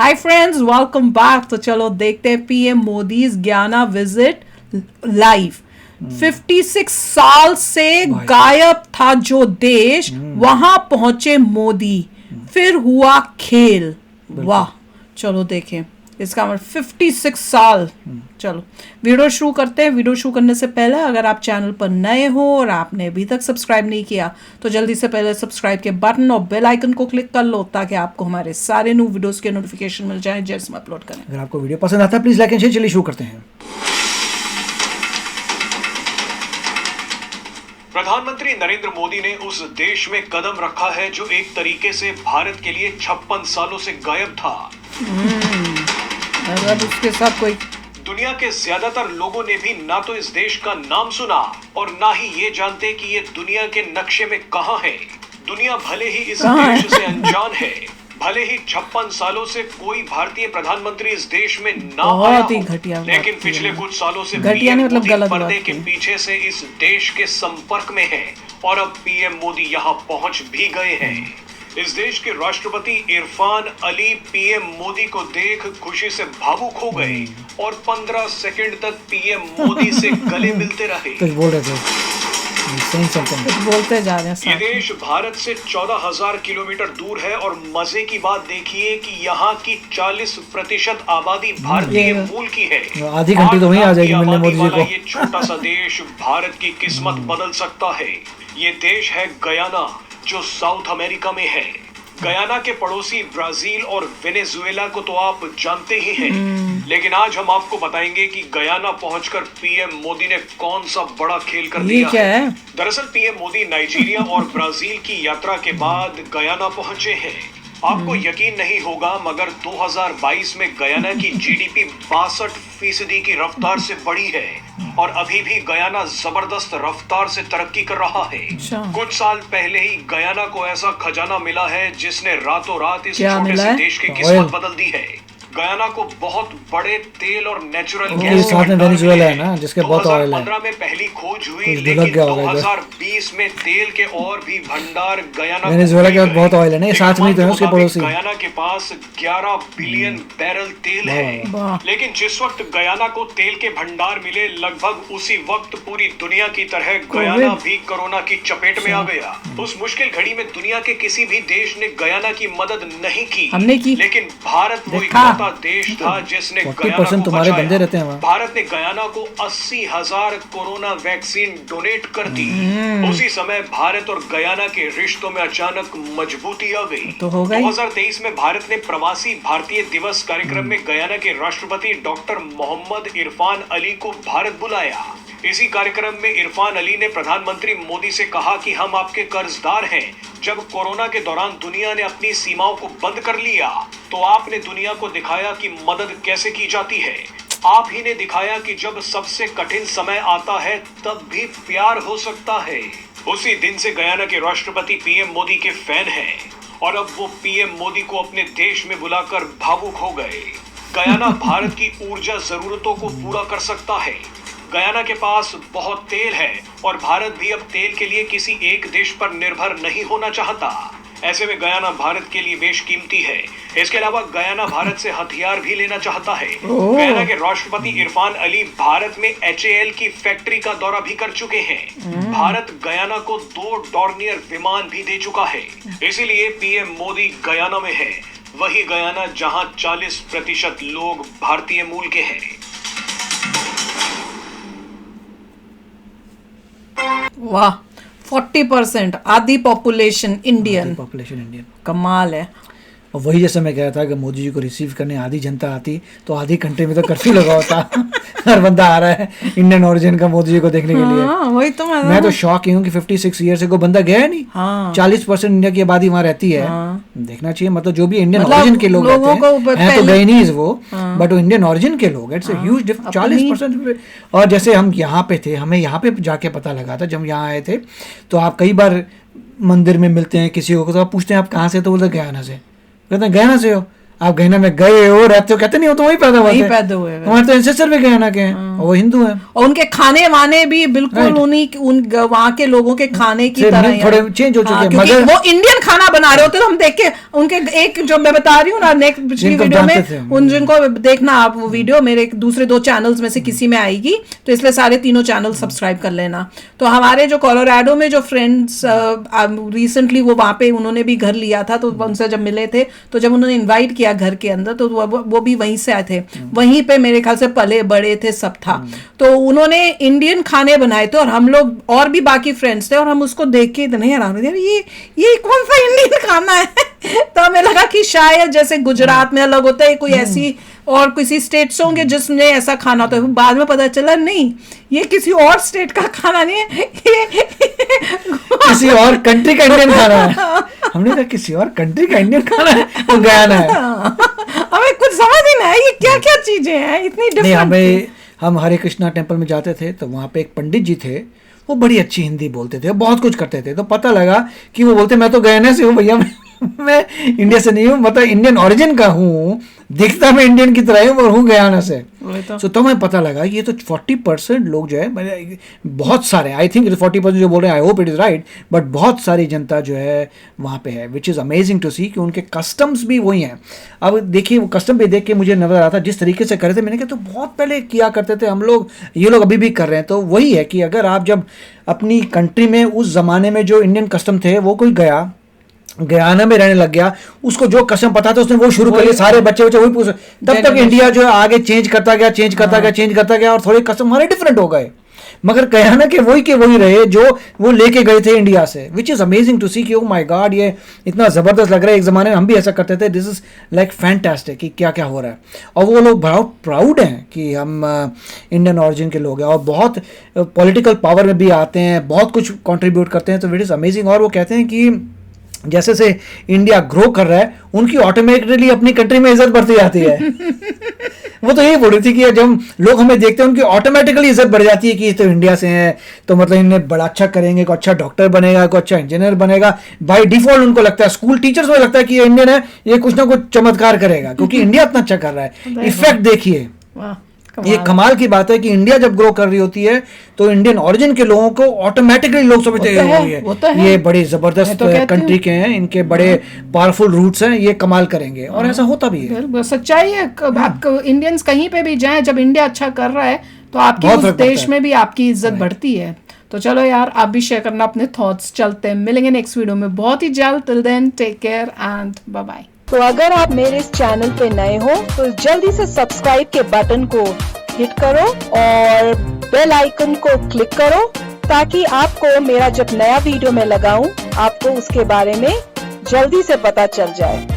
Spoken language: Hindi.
Hi friends, welcome back. तो चलो देखते हैं PM Modi's Guyana visit live. 56 साल से गायब था जो देश, वहां पहुंचे मोदी, फिर हुआ खेल। वाह, चलो देखें इसका मतलब 56 साल। चलो वीडियो शुरू करते हैं। वीडियो शुरू करने से पहले अगर आप चैनल पर नए हो और आपने अभी तक सब्सक्राइब नहीं किया तो जल्दी से पहले सब्सक्राइब के बटन और बेल आइकन को क्लिक कर लो ताकि आपको हमारे सारे न्यू वीडियोस के नोटिफिकेशन मिल जाएं जैसे हम अपलोड करें। अगर आपको वीडियो पसंद आता है प्लीज लाइक एंड शेयर। चलिए शुरू करते हैं। प्रधानमंत्री नरेंद्र मोदी ने उस देश में कदम रखा है जो एक तरीके से भारत के लिए 56 सालों से गायब था। अगर उसके साथ कोई दुनिया के ज्यादातर लोगों ने भी ना तो इस देश का नाम सुना और ना ही ये जानते कि ये दुनिया के नक्शे में कहां है। दुनिया भले ही इस देश से अनजान है, भले ही 56 सालों से कोई भारतीय प्रधानमंत्री इस देश में ना आया हो, लेकिन पिछले कुछ सालों से पीएम मोदी पर्दे के पीछे से इस देश के संपर्क में है और अब पीएम मोदी यहाँ पहुंच भी गए हैं। इस देश के राष्ट्रपति इरफान अली पीएम मोदी को देख खुशी से भावुक हो गए और 15 सेकंड तक पीएम मोदी से गले मिलते रहे। कुछ बोल रहे थे, कुछ बोलते जा रहे हैं। ये देश भारत से 14,000 किलोमीटर दूर है और मजे की बात देखिए कि यहाँ की 40% आबादी भारतीय मूल की है। आधी घंटे तो वहीं आ जाएगी मिलने मोदी जी को। ये छोटा सा देश भारत की किस्मत बदल सकता है। ये देश है गयाना जो साउथ अमेरिका में है। गयाना के पड़ोसी ब्राजील और वेनेजुएला को तो आप जानते ही हैं, लेकिन आज हम आपको बताएंगे कि गयाना पहुंचकर पीएम मोदी ने कौन सा बड़ा खेल कर दिया है। दरअसल पीएम मोदी नाइजीरिया और ब्राजील की यात्रा के बाद गयाना पहुंचे हैं। आपको यकीन नहीं होगा मगर 2022 में गयाना की जीडीपी 62% की रफ्तार से बढ़ी है और अभी भी गयाना जबरदस्त रफ्तार से तरक्की कर रहा है। कुछ साल पहले ही गयाना को ऐसा खजाना मिला है जिसने रातों रात इस छोटे से देश की किस्मत बदल दी है। गयाना को बहुत बड़े तेल और नेचुरल गैस वेनेजुएला है ना, जिसके बहुत ऑयल है। 2015 में पहली खोज हुई, लेकिन 2020 में तेल के और भी भंडार गयाना वेनेजुएला के बहुत ऑयल है ना, ये साथ में तो है उसके पड़ोसी। गयाना के पास 11 बिलियन बैरल तेल है। लेकिन जिस वक्त गयाना को तेल के भंडार मिले, लगभग उसी वक्त पूरी दुनिया की तरह गयाना भी कोरोना की चपेट में आ गया। उस मुश्किल घड़ी में दुनिया के किसी भी देश ने गयाना की मदद नहीं की, हमने की। लेकिन भारत वो देश था जिसने 40% तुम्हारे बंदे रहते हैं वहाँ। भारत ने गयाना को 80,000 कोरोना वैक्सीन डोनेट कर दी। उसी समय भारत और गयाना के रिश्तों में अचानक मजबूती आ गई। 2023 में भारत ने प्रवासी भारतीय दिवस कार्यक्रम में गयाना के राष्ट्रपति डॉक्टर मोहम्मद इरफान अली को भारत बुलाया। इसी कार्यक्रम में इरफान अली ने प्रधानमंत्री मोदी से कहा कि हम आपके कर्जदार हैं। जब कोरोना के दौरान दुनिया ने अपनी सीमाओं को बंद कर लिया तो आपने दुनिया को दिखाया कि मदद कैसे की जाती है। आप ही ने दिखाया कि जब सबसे कठिन समय आता है तब भी प्यार हो सकता है। उसी दिन से गयाना के राष्ट्रपति पीएम मोदी के फैन हैं और अब वो पीएम मोदी को अपने देश में बुलाकर भावुक हो गए। गयाना भारत की ऊर्जा जरूरतों को पूरा कर सकता है। गयाना के पास बहुत तेल है और भारत भी अब तेल के लिए किसी एक देश पर निर्भर नहीं होना चाहता। ऐसे में गयाना भारत के लिए बेशकीमती है। इसके अलावा गयाना भारत से हथियार भी लेना चाहता है। गयाना के राष्ट्रपति इरफान अली भारत में HAL की फैक्ट्री का दौरा भी कर चुके हैं। भारत गयाना को 2 डॉर्नियर विमान भी दे चुका है। इसीलिए पीएम मोदी गयाना में है, वही गयाना जहां 40% लोग भारतीय मूल के हैं। वाह, 40% आधी पॉपुलेशन इंडियन। कमाल है। और वही जैसे मैं कह रहा था कि मोदी जी को रिसीव करने आधी जनता आती तो आधे घंटे में तो कर्फ्यू लगा होता। हर बंदा आ रहा है इंडियन ओरिजिन का मोदी जी को देखने के लिए। वही तो मैं तो शॉक ही हूँ कि 56 ईयर से कोई बंदा गया नहीं। 40% इंडिया की आबादी वहाँ रहती है। देखना चाहिए, मतलब जो भी इंडियन ओरिजिन के लोग रहते हैं तो गए नहीं वो, बट वो इंडियन ओरिजिन के लोग, इट्स ह्यूज 40%। और जैसे हम यहाँ पे थे, हमें यहाँ पे जाके पता लगा था जब यहाँ आए थे, तो आप कई बार मंदिर में मिलते हैं किसी को तो आप पूछते हैं आप कहाँ से, तो बोलते गयाना से। कहते हैं गयाना से हो आप, गयाना में गए हो, रहते हो? कहते नहीं हो तो वहीं पैदा हुए। हमारे तो एंसेस्टर भी गयाना के हैं और वो हिंदू हैं। और उनके खाने वाने भी बिल्कुल वहाँ के लोगों के खाने की तरह थोड़े चेंज हो चुके हैं, मगर वो इंडियन खाना बना रहे होते तो हम देख के उनके, एक जो मैं बता रही हूँ ना नेक्स्ट पिछली वीडियो में, उन जिनको देखना आप वो वीडियो मेरे दूसरे 2 चैनल्स में से किसी में आएगी, तो इसलिए सारे तीनों चैनल सब्सक्राइब कर लेना। तो हमारे जो कोलोराडो में जो फ्रेंड्स रिसेंटली वो वहाँ पे उन्होंने भी घर लिया था, तो उनसे जब मिले थे तो जब उन्होंने इन्वाइट किया घर के अंदर तो वो भी वहीं से आए थे, वहीं पे मेरे ख्याल से पले बड़े थे सब था। तो उन्होंने इंडियन खाने बनाए थे और हम लोग और भी बाकी फ्रेंड्स थे और हम उसको देख के इतने हैरान हो गए, ये कौन सा इंडियन खाना है। तो हमें लगा कि शायद जैसे गुजरात में अलग होता है, कोई ऐसी और किसी स्टेट से होंगे जिसमें ऐसा खाना होता है। बाद में पता चला नहीं, ये किसी और स्टेट का खाना नहीं है, ये किसी और कंट्री का इंडियन खाना है। हमने कहा किसी और कंट्री का इंडियन खाना है, वो गयाना है। हमें कुछ समझ ही नहीं है ये क्या क्या चीजें हैं इतनी डिफरेंट। हम हरे कृष्णा टेम्पल में जाते थे तो वहाँ पे एक पंडित जी थे, वो बड़ी अच्छी हिंदी बोलते थे, बहुत कुछ करते थे। तो पता लगा कि वो बोलते मैं तो गयाना से हूँ भैया, मैं इंडिया से नहीं हूँ, मतलब इंडियन ओरिजिन का हूँ, दिखता मैं इंडियन की तरह हूँ और हूँ गयाना से। तो हमें पता लगा ये तो 40% लोग जो है, बहुत सारे, आई थिंक 40% जो बोल रहे हैं, I hope it is right, but बहुत सारी जनता जो है वहाँ पे है, विच इज़ अमेजिंग टू सी कि उनके कस्टम्स भी वही हैं। अब देखिए वो कस्टम भी देख के मुझे नजर आता था जिस तरीके से कर रहे थे, मैंने कहा तो बहुत पहले किया करते थे हम लोग, ये लोग अभी भी कर रहे हैं। तो वही है कि अगर आप जब अपनी कंट्री में उस ज़माने में जो इंडियन कस्टम थे वो कोई गयाना में रहने लग गया, उसको जो कस्टम पता था उसने वो शुरू कर लिया, सारे बच्चे वही पूछ, तब तक इंडिया जो है आगे चेंज करता गया और थोड़े कस्टम हमारे डिफरेंट हो गए, मगर गयाना के वही रहे जो वो लेके गए थे इंडिया से, विच इज़ अमेजिंग टू सी कि ओ माय गॉड ये इतना ज़बरदस्त लग रहा है। एक ज़माने में हम भी ऐसा करते थे, दिस इज़ लाइक फैंटास्टिक कि क्या क्या हो रहा है। और वो लोग बहुत प्राउड हैं कि हम इंडियन ऑरिजिन के लोग हैं और बहुत पॉलिटिकल पावर में भी आते हैं, बहुत कुछ कॉन्ट्रीब्यूट करते हैं, तो विच इज़ अमेजिंग। और वो कहते हैं कि जैसे से इंडिया ग्रो कर रहा है उनकी ऑटोमेटिकली अपनी कंट्री में इज्जत बढ़ती जाती है। वो तो यही बोल रही थी कि जब लोग हमें देखते हैं उनकी ऑटोमेटिकली इज्जत बढ़ जाती है कि ये तो इंडिया से हैं, तो मतलब इन्हें बड़ा अच्छा करेंगे, कोई अच्छा डॉक्टर बनेगा, कोई अच्छा इंजीनियर बनेगा। बाय डिफॉल्ट उनको लगता है, स्कूल टीचर्स में लगता है कि ये इंडियन है, ये कुछ ना कुछ चमत्कार करेगा क्योंकि इंडिया इतना अच्छा कर रहा है। इफेक्ट देखिए, ये कमाल की बात है कि इंडिया जब ग्रो कर रही होती है तो इंडियन ओरिजिन के लोगों को ऑटोमेटिकली लोग समझते हैं ये बड़ी जबरदस्त कंट्री के हैं, इनके बड़े पावरफुल रूट्स हैं, ये कमाल करेंगे। और ऐसा होता भी है, सच्चाई है। आप इंडियंस कहीं पे भी जाएं, जब इंडिया अच्छा कर रहा है तो आपके उस देश में भी आपकी इज्जत बढ़ती है। तो चलो यार, आप भी शेयर करना अपने थॉट्स। चलते हैं, मिलेंगे नेक्स्ट वीडियो में बहुत ही जल्द। Till then take care and bye bye. तो अगर आप मेरे इस चैनल पे नए हो तो जल्दी से सब्सक्राइब के बटन को हिट करो और बेल आइकन को क्लिक करो ताकि आपको मेरा जब नया वीडियो मैं लगाऊं आपको उसके बारे में जल्दी से पता चल जाए।